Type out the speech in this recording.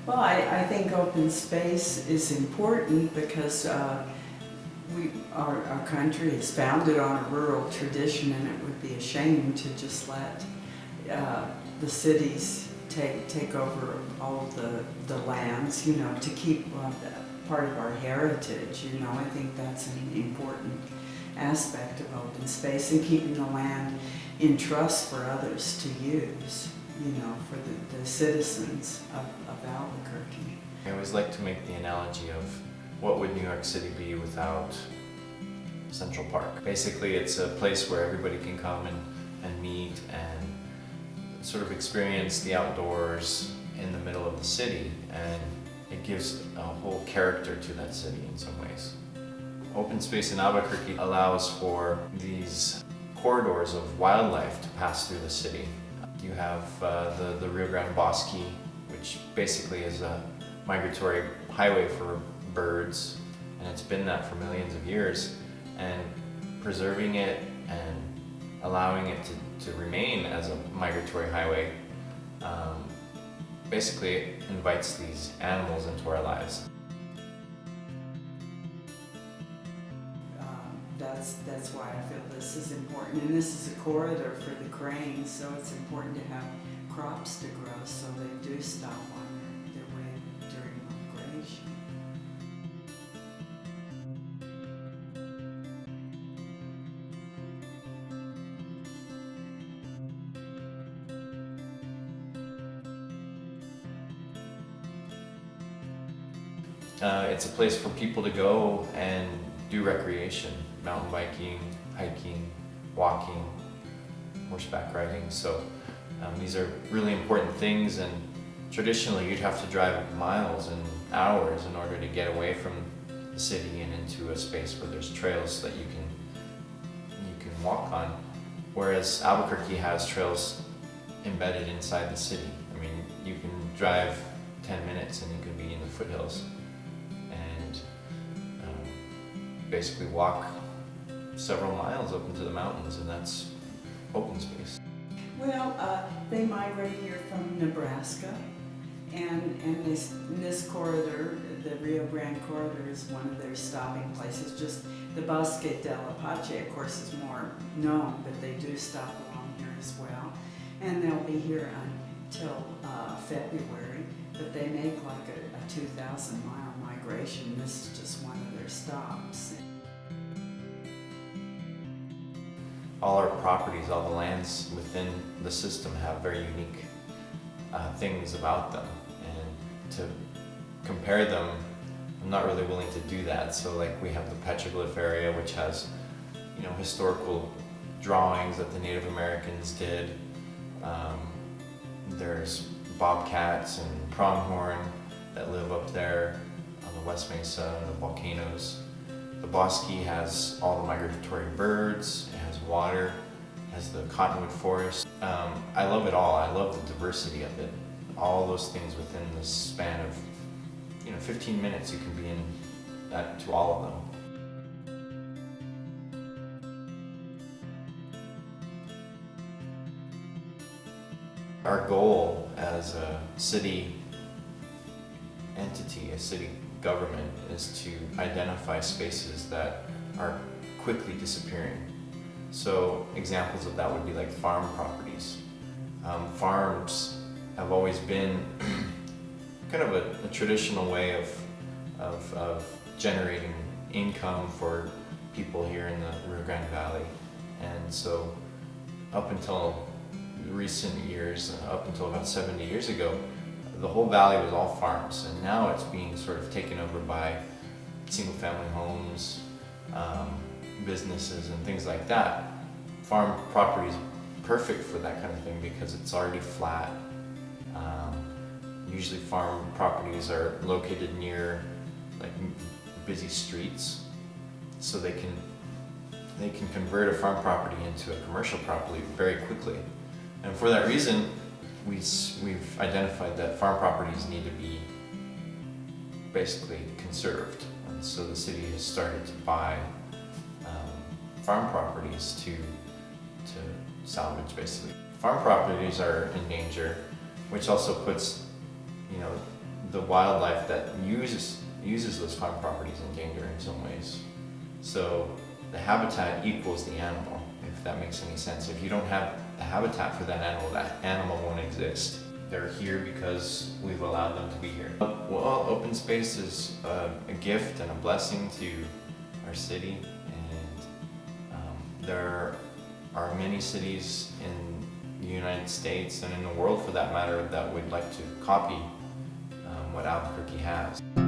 Well, I think open space is important because our country is founded on a rural tradition, and it would be a shame to just let the cities take over all of the lands, to keep part of our heritage. I think that's an important aspect of open space, and keeping the land in trust for others to use, for the citizens of Albuquerque. I always like to make the analogy of what would New York City be without Central Park. Basically, it's a place where everybody can come and meet and sort of experience the outdoors in the middle of the city, and it gives a whole character to that city in some ways. Open space in Albuquerque allows for these corridors of wildlife to pass through the city. You have the Rio Grande Bosque, which basically is a migratory highway for birds, and it's been that for millions of years. And preserving it and allowing it to remain as a migratory highway basically invites these animals into our lives. That's why I feel this is important, and this is a corridor for the cranes, so it's important to have crops to grow so they do stop on their way during migration. It's a place for people to go and do recreation, mountain biking, hiking, walking, horseback riding. So these are really important things, and traditionally you'd have to drive miles and hours in order to get away from the city and into a space where there's trails that you can walk on, whereas Albuquerque has trails embedded inside the city. I mean, you can drive 10 minutes and you can be in the foothills and basically walk several miles up into the mountains, and that's open space. Well, they migrate here from Nebraska, and this corridor, the Rio Grande corridor, is one of their stopping places. Just the Bosque del Apache, of course, is more known, but they do stop along here as well. And they'll be here until February, but they make like a 2,000-mile migration. This is just one of their stops. All our properties, all the lands within the system have very unique things about them, and to compare them, I'm not really willing to do that. So like we have the petroglyph area, which has historical drawings that the Native Americans did. There's bobcats and pronghorn that live up there on the West Mesa and the volcanoes. The Bosque has all the migratory birds, it has water, it has the cottonwood forest. I love it all. I love the diversity of it. All those things within the span of 15 minutes you can be in to all of them. Our goal as a city entity, a city government, is to identify spaces that are quickly disappearing. So examples of that would be like farm properties. Farms have always been kind of a traditional way of generating income for people here in the Rio Grande Valley. And so up until recent years, up until about 70 years ago, the whole valley was all farms, and now it's being sort of taken over by single-family homes, businesses, and things like that. Farm property is perfect for that kind of thing because it's already flat. Usually farm properties are located near like busy streets, so they can convert a farm property into a commercial property very quickly. And for that reason, we've identified that farm properties need to be basically conserved. And so the city has started to buy farm properties to salvage, basically. Farm properties are in danger, which also puts the wildlife that uses those farm properties in danger in some ways. So the habitat equals the animal, if that makes any sense. If you don't have the habitat for that animal won't exist. They're here because we've allowed them to be here. Well, open space is a gift and a blessing to our city, and there are many cities in the United States and in the world for that matter that would like to copy what Albuquerque has.